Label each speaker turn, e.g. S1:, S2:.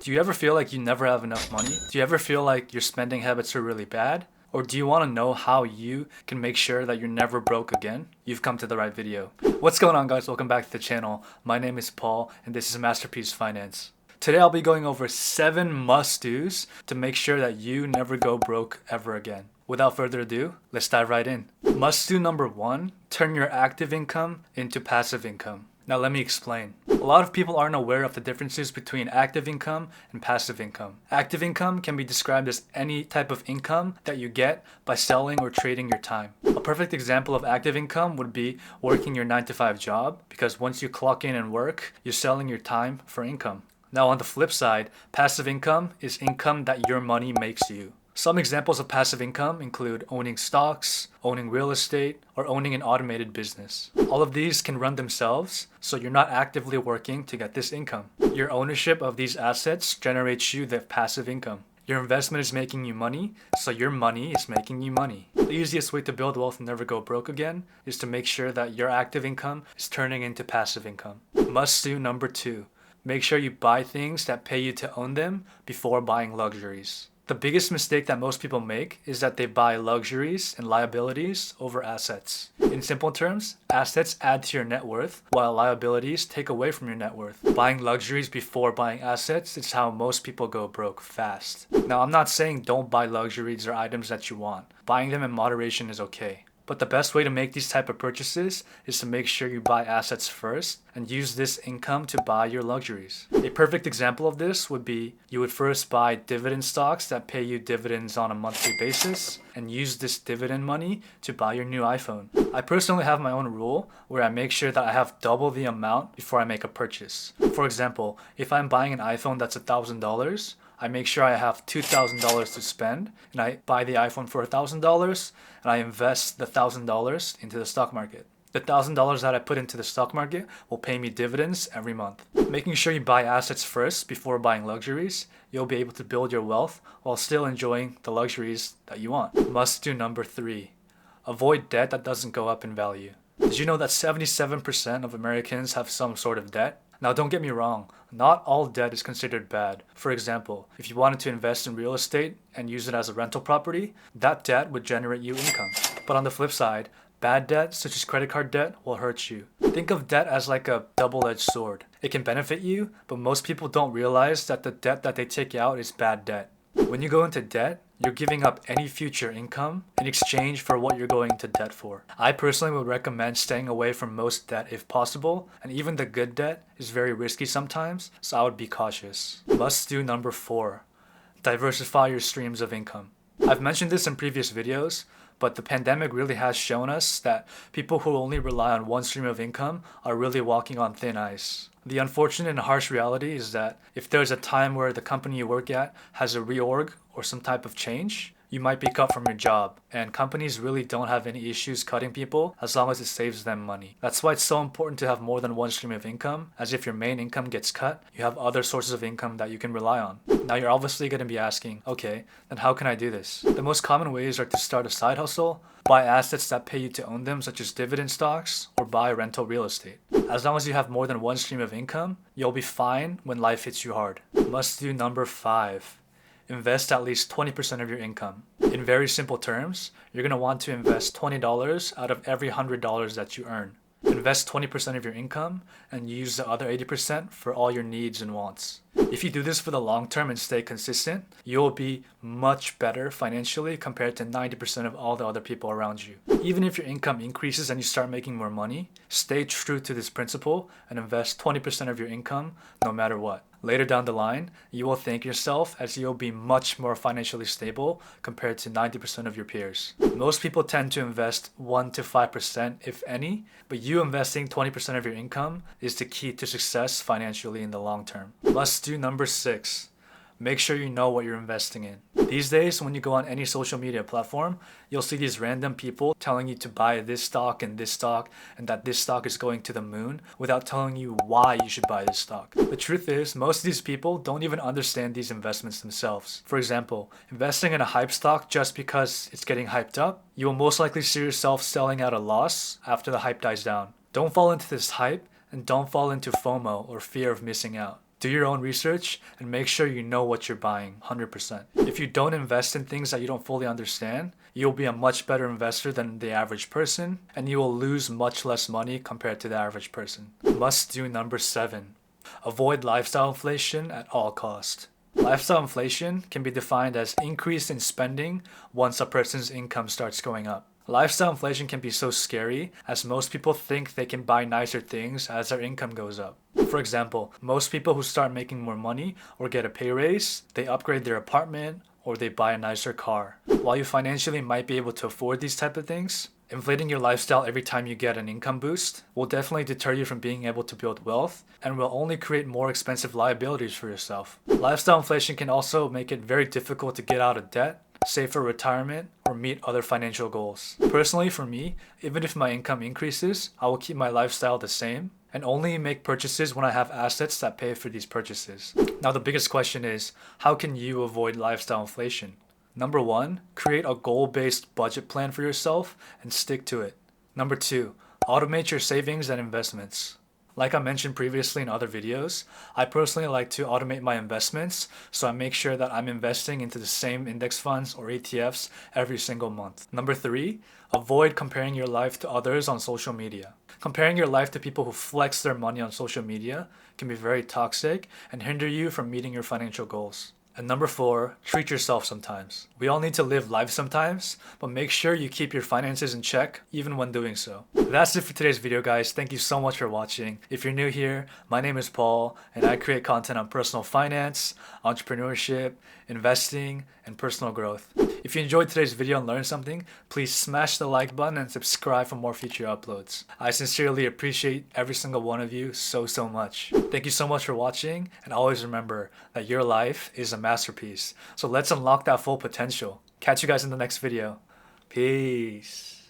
S1: Do you ever feel like you never have enough money? Do you ever feel like your spending habits are really bad? Or do you want to know how you can make sure that you're never broke again? You've come to the right video. What's going on, guys? Welcome back to the channel. My name is Paul and this is Masterpiece Finance. Today I'll be going over 7 must-dos to make sure that you never go broke ever again. Without further ado, let's dive right in. Must-do number 1, turn your active income into passive income. Now let me explain. A lot of people aren't aware of the differences between active income and passive income. Active income can be described as any type of income that you get by selling or trading your time. A perfect example of active income would be working your 9-to-5 job, because once you clock in and work, you're selling your time for income. Now on the flip side, passive income is income that your money makes you. Some examples of passive income include owning stocks, owning real estate, or owning an automated business. All of these can run themselves, so you're not actively working to get this income. Your ownership of these assets generates you the passive income. Your investment is making you money, so your money is making you money. The easiest way to build wealth and never go broke again is to make sure that your active income is turning into passive income. Must-do number 2. Make sure you buy things that pay you to own them before buying luxuries. The biggest mistake that most people make is that they buy luxuries and liabilities over assets. In simple terms, assets add to your net worth, while liabilities take away from your net worth. Buying luxuries before buying assets is how most people go broke fast. Now, I'm not saying don't buy luxuries or items that you want. Buying them in moderation is okay. But the best way to make these type of purchases is to make sure you buy assets first and use this income to buy your luxuries. A perfect example of this would be you would first buy dividend stocks that pay you dividends on a monthly basis and use this dividend money to buy your new iPhone. I personally have my own rule where I make sure that I have double the amount before I make a purchase. For example, if I'm buying an iPhone that's $1,000, I make sure I have $2,000 to spend, and I buy the iPhone for $1,000, and I invest the $1,000 into the stock market. The $1,000 that I put into the stock market will pay me dividends every month. Making sure you buy assets first before buying luxuries, you'll be able to build your wealth while still enjoying the luxuries that you want. Must-do number 3. Avoid debt that doesn't go up in value. Did you know that 77% of Americans have some sort of debt? Now don't get me wrong, not all debt is considered bad. For example, if you wanted to invest in real estate and use it as a rental property, that debt would generate you income. But on the flip side, bad debt, such as credit card debt, will hurt you. Think of debt as like a double-edged sword. It can benefit you, but most people don't realize that the debt that they take out is bad debt. When you go into debt, you're giving up any future income in exchange for what you're going into debt for. I personally would recommend staying away from most debt if possible, and even the good debt is very risky sometimes, so I would be cautious. Must-do number 4. Diversify your streams of income. I've mentioned this in previous videos, but the pandemic really has shown us that people who only rely on one stream of income are really walking on thin ice. The unfortunate and harsh reality is that if there's a time where the company you work at has a reorg or some type of change, you might be cut from your job, and companies really don't have any issues cutting people as long as it saves them money. That's why it's so important to have more than one stream of income, as if your main income gets cut, you have other sources of income that you can rely on. Now you're obviously going to be asking, okay, then how can I do this? The most common ways are to start a side hustle, buy assets that pay you to own them such as dividend stocks, or buy rental real estate. As long as you have more than one stream of income, you'll be fine when life hits you hard. Must-do number 5. Invest at least 20% of your income. In very simple terms, you're going to want to invest $20 out of every $100 that you earn. Invest 20% of your income and use the other 80% for all your needs and wants. If you do this for the long term and stay consistent, you'll be much better financially compared to 90% of all the other people around you. Even if your income increases and you start making more money, stay true to this principle and invest 20% of your income no matter what. Later down the line, you will thank yourself as you'll be much more financially stable compared to 90% of your peers. Most people tend to invest 1 to 5% if any, but you investing 20% of your income is the key to success financially in the long term. Must-do number 6. Make sure you know what you're investing in. These days, when you go on any social media platform, you'll see these random people telling you to buy this stock and that this stock is going to the moon without telling you why you should buy this stock. The truth is, most of these people don't even understand these investments themselves. For example, investing in a hype stock just because it's getting hyped up, you will most likely see yourself selling at a loss after the hype dies down. Don't fall into this hype and don't fall into FOMO or fear of missing out. Do your own research and make sure you know what you're buying 100%. If you don't invest in things that you don't fully understand, you'll be a much better investor than the average person, and you will lose much less money compared to the average person. Must do number 7. Avoid lifestyle inflation at all costs. Lifestyle inflation can be defined as increase in spending once a person's income starts going up. Lifestyle inflation can be so scary as most people think they can buy nicer things as their income goes up. For example, most people who start making more money or get a pay raise, they upgrade their apartment or they buy a nicer car. While you financially might be able to afford these type of things, inflating your lifestyle every time you get an income boost will definitely deter you from being able to build wealth and will only create more expensive liabilities for yourself. Lifestyle inflation can also make it very difficult to get out of debt, save for retirement, or meet other financial goals. Personally, for me, even if my income increases, I will keep my lifestyle the same and only make purchases when I have assets that pay for these purchases. Now, the biggest question is, how can you avoid lifestyle inflation? Number 1, create a goal-based budget plan for yourself and stick to it. Number 2, automate your savings and investments. Like I mentioned previously in other videos, I personally like to automate my investments, so I make sure that I'm investing into the same index funds or ETFs every single month. Number 3, avoid comparing your life to others on social media. Comparing your life to people who flex their money on social media can be very toxic and hinder you from meeting your financial goals. And number 4, treat yourself sometimes. We all need to live life sometimes, but make sure you keep your finances in check even when doing so. That's it for today's video, guys. Thank you so much for watching. If you're new here, my name is Paul, and I create content on personal finance, entrepreneurship, investing, and personal growth. If you enjoyed today's video and learned something, please smash the like button and subscribe for more future uploads. I sincerely appreciate every single one of you so much. Thank you so much for watching, and always remember that your life is a masterpiece. So let's unlock that full potential. Catch you guys in the next video. Peace.